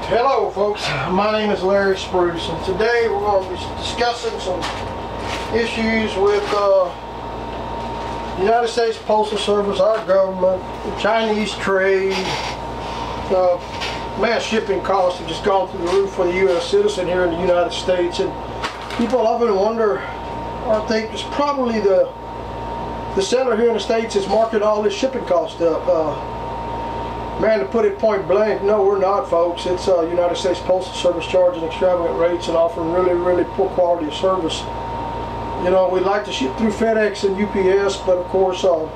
Hello folks, my name is Larry Spruce, and today we're going to be discussing some issues with the United States Postal Service, our government, the Chinese trade. Mass shipping costs have just gone through the roof for the U.S. citizen here in the United States, and people often wonder or think it's probably the seller here in the States is marking all this shipping cost up. Man, to put it point blank, no, we're not, folks. It's United States Postal Service charging extravagant rates and offering really poor quality of service. You know, we like to ship through FedEx and UPS, but of course, a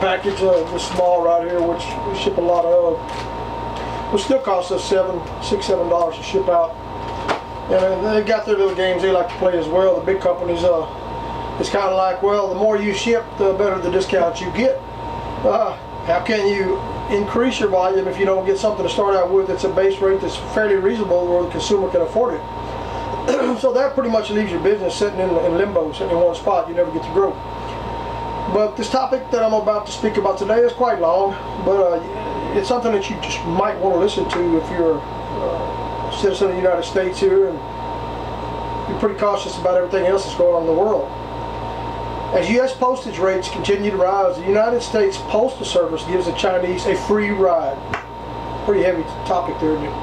package this small right here, which we ship a lot of, will still cost us $7 to ship out. And they got their little games they like to play as well. The big companies, it's kind of like, well, the more you ship, the better the discounts you get. How can you increase your volume if you don't get something to start out with? It's a base rate that's fairly reasonable where the consumer can afford it. So that pretty much leaves your business sitting in limbo, sitting in one spot. You never get to grow. But this topic that I'm about to speak about today is quite long, but it's something that you just might want to listen to if you're a citizen of the United States here and you're pretty cautious about everything else that's going on in the world. As U.S. postage rates continue to rise, the United States Postal Service gives the Chinese a free ride. Pretty heavy topic there, isn't it?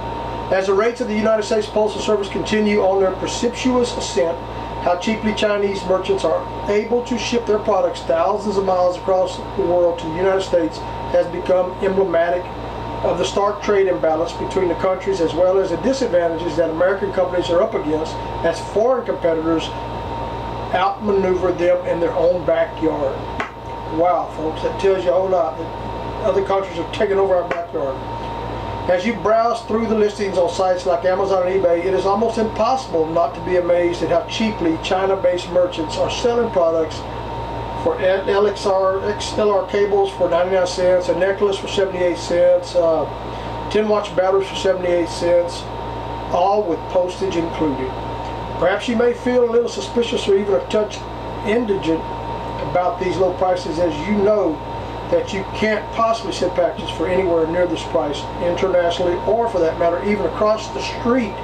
As the rates of the United States Postal Service continue on their precipitous ascent, how cheaply Chinese merchants are able to ship their products thousands of miles across the world to the United States has become emblematic of the stark trade imbalance between the countries, as well as the disadvantages that American companies are up against as foreign competitors outmaneuver them in their own backyard. Wow, folks, that tells you a whole lot that other countries are taking over our backyard. As you browse through the listings on sites like Amazon and eBay, it is almost impossible not to be amazed at how cheaply China-based merchants are selling products for XLR cables for 99 cents, a necklace for 78 cents, 10-watch batteries for 78 cents, all with postage included. Perhaps you may feel a little suspicious or even a touch indigent about these low prices, as you know that you can't possibly send packages for anywhere near this price internationally, or for that matter even across the street.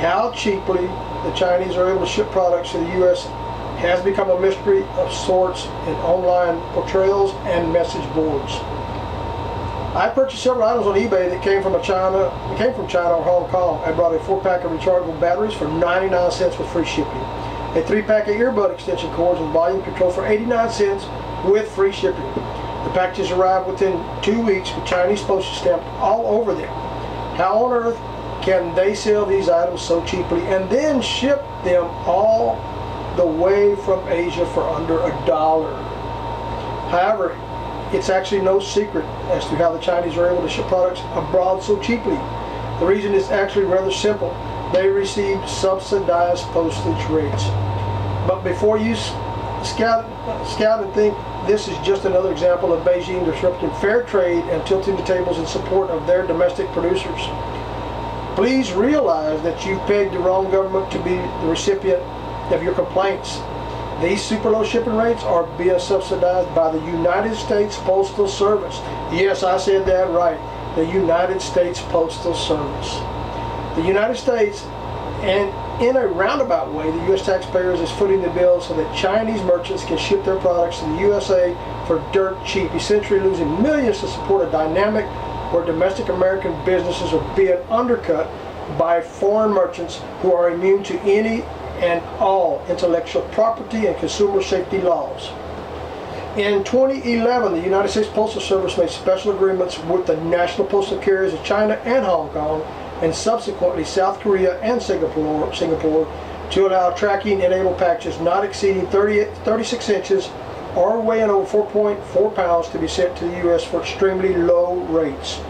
How cheaply the Chinese are able to ship products to the U.S. has become a mystery of sorts in online portrayals and message boards. I purchased several items on eBay that came from China or Hong Kong. I brought a 4-pack of rechargeable batteries for 99 cents with free shipping. A 3-pack of earbud extension cords with volume control for 89 cents with free shipping. The packages arrived within 2 weeks with Chinese postage stamped all over them. How on earth can they sell these items so cheaply and then ship them all the way from Asia for under $1? However, it's actually no secret as to how the Chinese are able to ship products abroad so cheaply. The reason is actually rather simple. They receive subsidized postage rates. But before you scout and think this is just another example of Beijing disrupting fair trade and tilting the tables in support of their domestic producers, please realize that you've pegged the wrong government to be the recipient of your complaints. These super low shipping rates are being subsidized by the United States Postal Service. Yes, I said that right. The United States Postal Service. The United States, and in a roundabout way, the U.S. taxpayers is footing the bill so that Chinese merchants can ship their products to the USA for dirt cheap, essentially losing millions to support a dynamic where domestic American businesses are being undercut by foreign merchants who are immune to any and all intellectual property and consumer safety laws. In 2011, the United States Postal Service made special agreements with the national postal carriers of China and Hong Kong, and subsequently South Korea and Singapore to allow tracking enabled packages not exceeding 36 inches or weighing over 4.4 pounds to be sent to the U.S. for extremely low rates.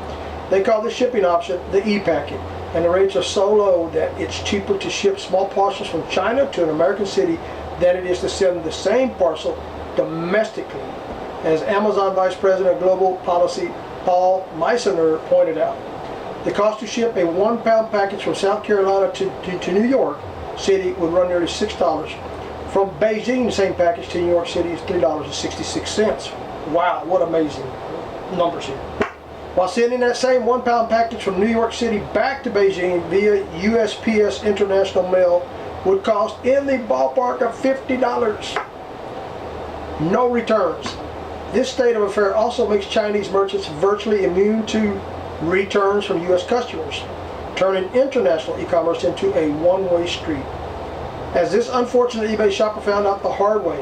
They call this shipping option the e-packet, and the rates are so low that it's cheaper to ship small parcels from China to an American city than it is to send the same parcel domestically, as Amazon Vice President of Global Policy Paul Meissner pointed out. The cost to ship a 1-pound package from South Carolina to New York City would run nearly $6. From Beijing, the same package to New York City is $3.66. Wow, what amazing numbers here. while sending that same 1-pound package from New York City back to Beijing via USPS International Mail would cost in the ballpark of $50. No returns. This state of affair also makes Chinese merchants virtually immune to returns from U.S. customers, turning international e-commerce into a one-way street. As this unfortunate eBay shopper found out the hard way,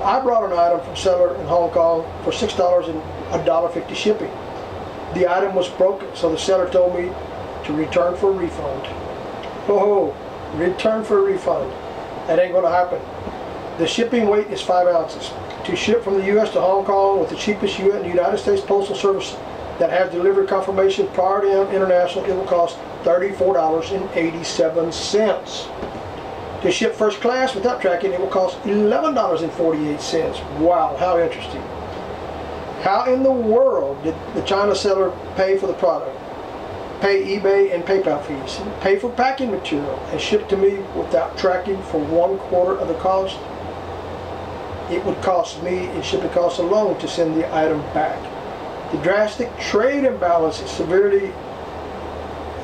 I brought an item from seller in Hong Kong for $6 and $1.50 shipping. The item was broken, so the seller told me to return for a refund. Oh, return for a refund. That ain't gonna happen. The shipping weight is 5 ounces. To ship from the U.S. to Hong Kong with the cheapest United States Postal Service that has delivery confirmation prior to international, it will cost $34.87. To ship first class without tracking, it will cost $11.48. Wow, how interesting. How in the world did the China seller pay for the product, pay eBay and PayPal fees, pay for packing material, and ship to me without tracking for 1/4 of the cost? It would cost me in shipping costs alone to send the item back. The drastic trade imbalance is severely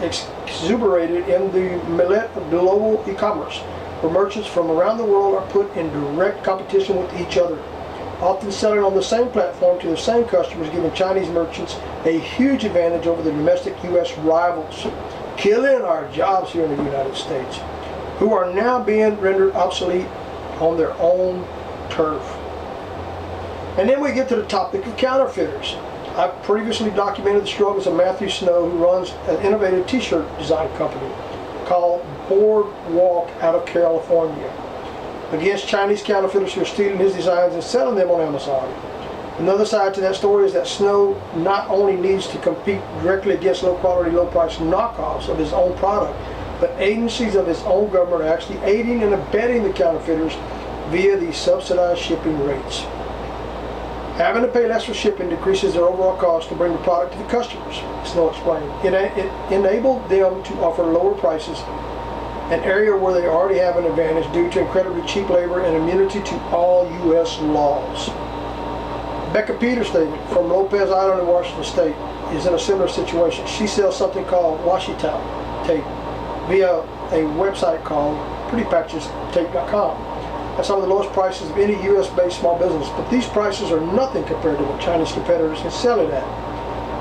exuberated in the millet of global e-commerce, where merchants from around the world are put in direct competition with each other, often selling on the same platform to the same customers, giving Chinese merchants a huge advantage over the domestic U.S. rivals, killing our jobs here in the United States, who are now being rendered obsolete on their own turf. And then we get to the topic of counterfeiters. I've previously documented the struggles of Matthew Snow, who runs an innovative t-shirt design company called Boardwalk out of California, against Chinese counterfeiters who are stealing his designs and selling them on Amazon. Another side to that story is that Snow not only needs to compete directly against low-quality, low-price knockoffs of his own product, but agencies of his own government are actually aiding and abetting the counterfeiters via these subsidized shipping rates. Having to pay less for shipping decreases their overall cost to bring the product to the customers, Snow explained. It enabled them to offer lower prices, an area where they already have an advantage due to incredibly cheap labor and immunity to all U.S. laws. Becca Peterson from Lopez Island in Washington State is in a similar situation. She sells something called washi tape via a website called prettypatchestape.com. At some of the lowest prices of any U.S.-based small business, but these prices are nothing compared to what Chinese competitors can sell it at.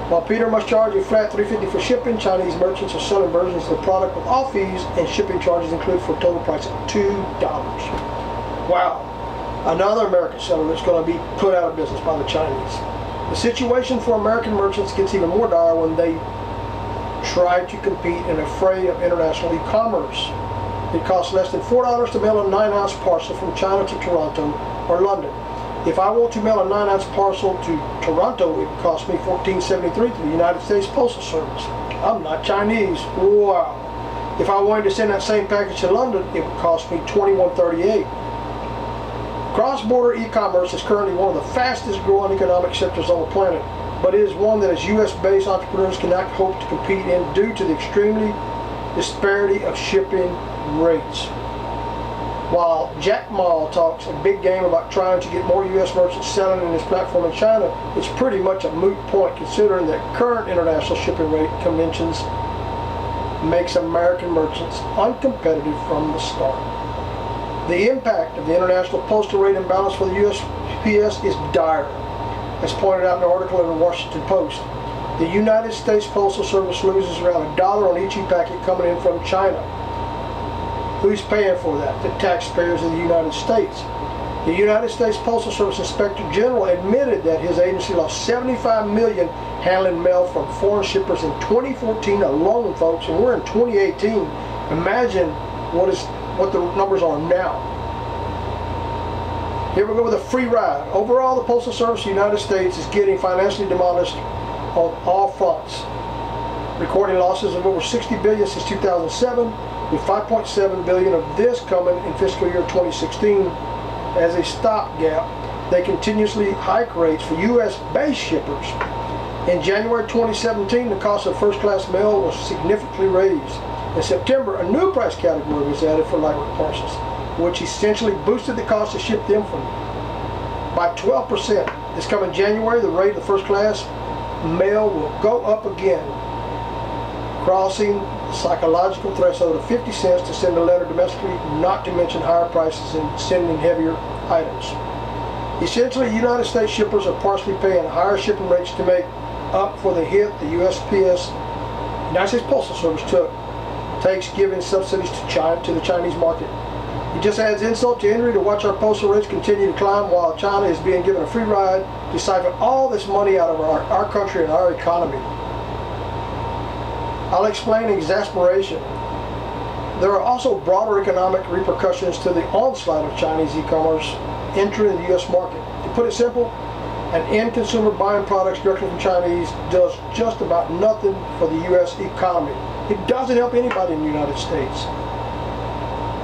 While Peter must charge a flat $3.50 for shipping, Chinese merchants are selling versions of the product with all fees and shipping charges included for a total price of $2. Wow, another American seller that's going to be put out of business by the Chinese. The situation for American merchants gets even more dire when they try to compete in a fray of international e-commerce. It costs less than $4 to mail a 9-ounce parcel from China to Toronto or London. If I want to mail a 9-ounce parcel to Toronto, it would cost me $14.73 to the United States Postal Service. I'm not Chinese. Wow. If I wanted to send that same package to London, it would cost me $21.38. Cross-border e-commerce is currently one of the fastest growing economic sectors on the planet, but it is one that as U.S.-based entrepreneurs cannot hope to compete in due to the extremely disparity of shipping rates. While Jack Ma talks a big game about trying to get more U.S. merchants selling in his platform in China, it's pretty much a moot point considering that current international shipping rate conventions makes American merchants uncompetitive from the start. The impact of the international postal rate imbalance for the USPS is dire, as pointed out in an article in the Washington Post. The United States Postal Service loses around $1 on each e-packet coming in from China. Who's paying for that? The taxpayers of the United States. The United States Postal Service Inspector General admitted that his agency lost $75 million handling mail from foreign shippers in 2014 alone, folks, and we're in 2018. Imagine what the numbers are now. Here we go with a free ride. Overall, the Postal Service of the United States is getting financially demolished on all fronts, recording losses of over $60 billion since 2007, with $5.7 billion of this coming in fiscal year 2016. As a stopgap, they continuously hike rates for U.S.-based shippers. In January 2017, the cost of first-class mail was significantly raised. In September, a new price category was added for lightweight parcels, which essentially boosted the cost to ship them from by 12%. This coming January, the rate of first class mail will go up again, crossing the psychological threshold of 50 cents to send a letter domestically, not to mention higher prices in sending heavier items. Essentially, United States shippers are partially paying higher shipping rates to make up for the hit the USPS, United States Postal Service, takes giving subsidies to the Chinese market. It just adds insult to injury to watch our postal rates continue to climb while China is being given a free ride to siphon all this money out of our country and our economy. I'll explain exasperation. There are also broader economic repercussions to the onslaught of Chinese e-commerce entering the U.S. market. To put it simple, an end consumer buying products directly from Chinese does just about nothing for the U.S. economy. It doesn't help anybody in the United States.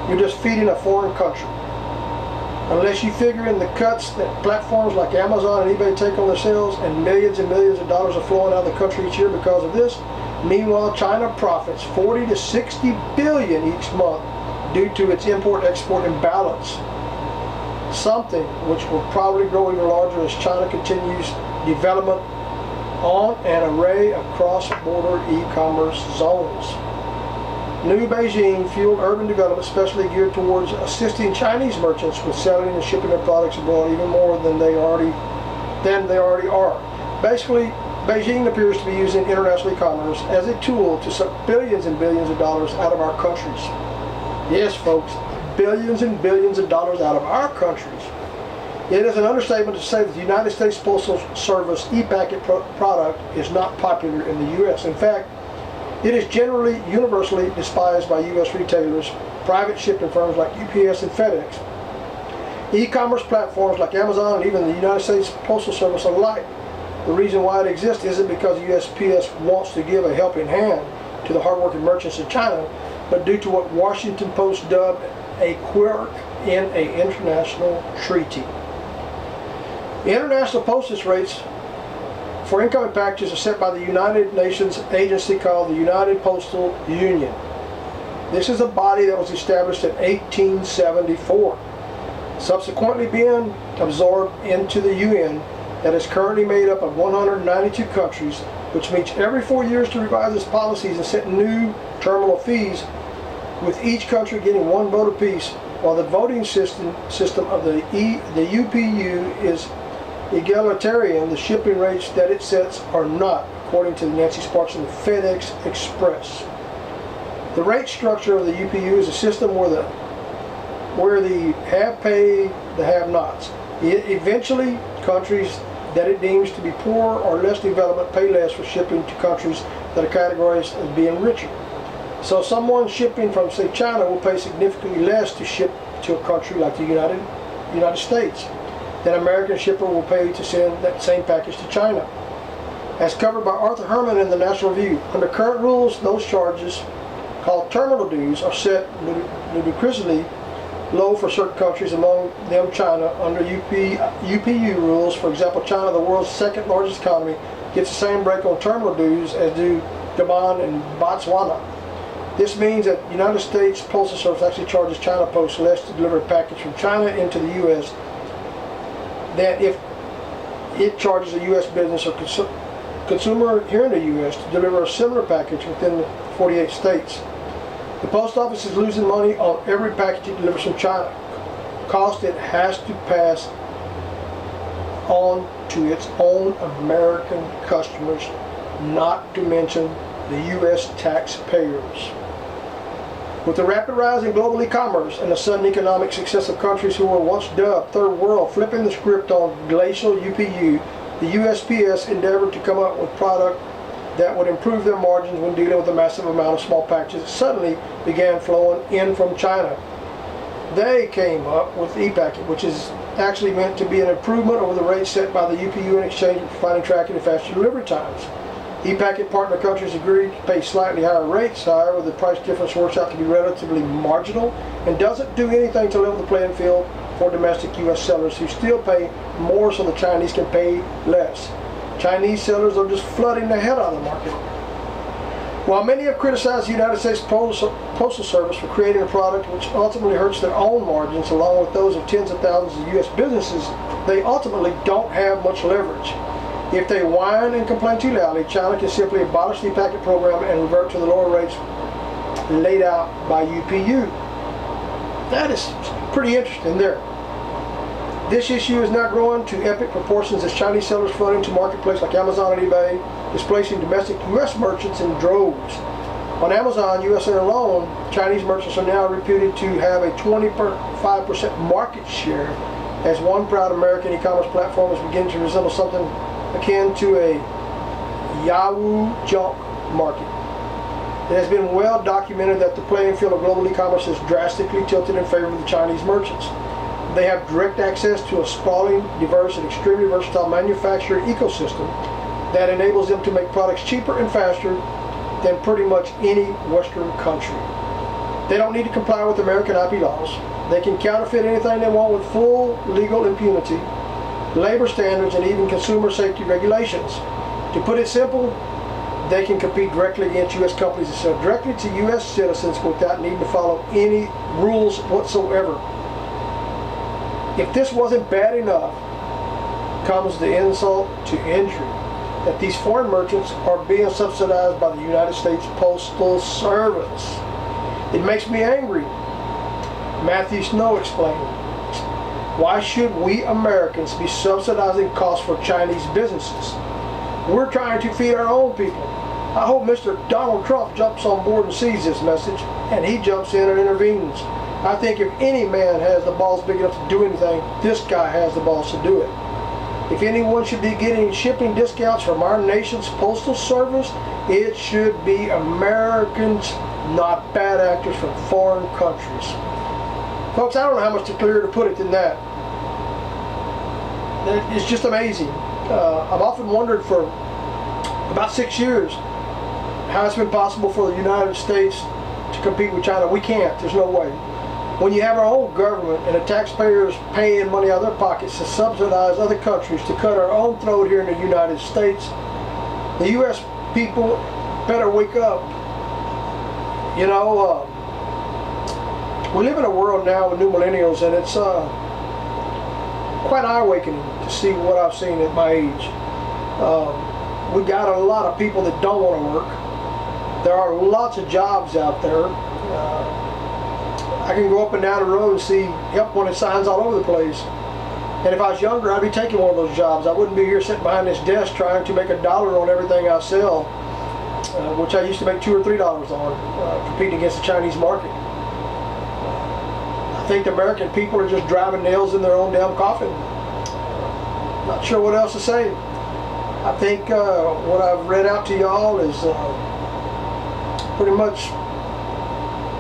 You're just feeding a foreign country. Unless you figure in the cuts that platforms like Amazon and eBay take on their sales, and millions of dollars are flowing out of the country each year because of this. Meanwhile, China profits 40 to 60 billion each month due to its import-export imbalance. Something which will probably grow even larger as China continues development on an array of cross-border e-commerce zones. New Beijing fueled urban development, especially geared towards assisting Chinese merchants with selling and shipping their products abroad even more than they already are. Basically, Beijing appears to be using international e-commerce as a tool to suck billions and billions of dollars out of our countries. Yes, folks, billions and billions of dollars out of our countries. It is an understatement to say that the United States Postal Service e-packet product is not popular in the U.S. In fact, it is generally universally despised by U.S. retailers, private shipping firms like UPS and FedEx, e-commerce platforms like Amazon, and even the United States Postal Service alike. The reason why it exists isn't because USPS wants to give a helping hand to the hardworking merchants of China, but due to what Washington Post dubbed a quirk in an international treaty. The international postage rates for incoming packages are set by the United Nations agency called the United Postal Union. This is a body that was established in 1874, subsequently being absorbed into the UN, that is currently made up of 192 countries, which meets every 4 years to revise its policies and set new terminal fees, with each country getting one vote apiece, while the voting system of the UPU is egalitarian. The shipping rates that it sets are not, according to Nancy Sparks and the FedEx Express. The rate structure of the UPU is a system where the have pay the have-nots. Eventually, countries that it deems to be poor or less developed pay less for shipping to countries that are categorized as being richer. So someone shipping from, say, China will pay significantly less to ship to a country like the United States than an American shipper will pay to send that same package to China. As covered by Arthur Herman in the National Review, under current rules, those charges, called terminal dues, are set ludicrously low for certain countries, among them China. Under UPU rules, for example, China, the world's second largest economy, gets the same break on terminal dues as do Gabon and Botswana. This means that the United States Postal Service actually charges China Post less to deliver a package from China into the U.S. than if it charges a U.S. business or consumer here in the U.S. to deliver a similar package within the 48 states. The post office is losing money on every package it delivers from China. Cost it has to pass on to its own American customers, not to mention the U.S. taxpayers. With the rapid rise in global e-commerce and the sudden economic success of countries who were once dubbed Third World flipping the script on glacial UPU, the USPS endeavored to come up with product that would improve their margins when dealing with a massive amount of small packages that suddenly began flowing in from China. They came up with e-packet, which is actually meant to be an improvement over the rates set by the UPU in exchange for providing tracking and faster delivery times. E-packet partner countries agreed to pay slightly higher rates. However, the price difference works out to be relatively marginal and doesn't do anything to level the playing field for domestic U.S. sellers who still pay more so the Chinese can pay less. Chinese sellers are just flooding the hell out of the market. While many have criticized the United States Postal Service for creating a product which ultimately hurts their own margins along with those of tens of thousands of U.S. businesses, they ultimately don't have much leverage. If they whine and complain too loudly, China can simply abolish the packet program and revert to the lower rates laid out by UPU. That is pretty interesting there. This issue is now growing to epic proportions as Chinese sellers flood into marketplaces like Amazon and eBay, displacing domestic U.S. merchants in droves. On Amazon USA alone, Chinese merchants are now reputed to have a 25% market share, as one proud American e-commerce platform is beginning to resemble something akin to a Yahoo junk market. It has been well documented that the playing field of global e-commerce is drastically tilted in favor of the Chinese merchants. They have direct access to a sprawling, diverse, and extremely versatile manufacturing ecosystem that enables them to make products cheaper and faster than pretty much any Western country. They don't need to comply with American IP laws. They can counterfeit anything they want with full legal impunity, labor standards, and even consumer safety regulations. To put it simple, they can compete directly against U.S. companies and sell directly to U.S. citizens without needing to follow any rules whatsoever. If this wasn't bad enough, comes the insult to injury that these foreign merchants are being subsidized by the United States Postal Service. It makes me angry. Matthew Snow explained, why should we Americans be subsidizing costs for Chinese businesses? We're trying to feed our own people. I hope Mr. Donald Trump jumps on board and sees this message, and he jumps in and intervenes. I think if any man has the balls big enough to do anything, this guy has the balls to do it. If anyone should be getting shipping discounts from our nation's postal service, it should be Americans, not bad actors from foreign countries. Folks, I don't know how much clearer to put it than that. It's just amazing. I've often wondered for about 6 years how it's been possible for the United States to compete with China. We can't. There's no way. When you have our own government and the taxpayers paying money out of their pockets to subsidize other countries to cut our own throat here in the United States, the U.S. people better wake up. You know, we live in a world now with new millennials, and it's quite eye-awakening to see what I've seen at my age. We got a lot of people that don't want to work. There are lots of jobs out there. I can go up and down the road and see help wanted signs all over the place. And if I was younger, I'd be taking one of those jobs. I wouldn't be here sitting behind this desk trying to make $1 on everything I sell, which I used to make $2 or $3 on, competing against the Chinese market. I think the American people are just driving nails in their own damn coffin. Not sure what else to say. I think what I've read out to y'all is pretty much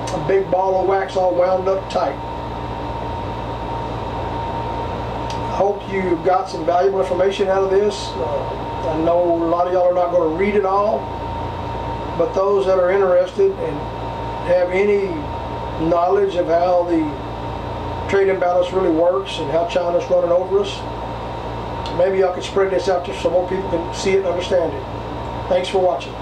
a big ball of wax all wound up tight. I hope you got some valuable information out of this. I know a lot of y'all are not going to read it all, but those that are interested and have any knowledge of how the trade imbalance really works and how China's running over us, maybe y'all can spread this out so more people can see it and understand it. Thanks for watching.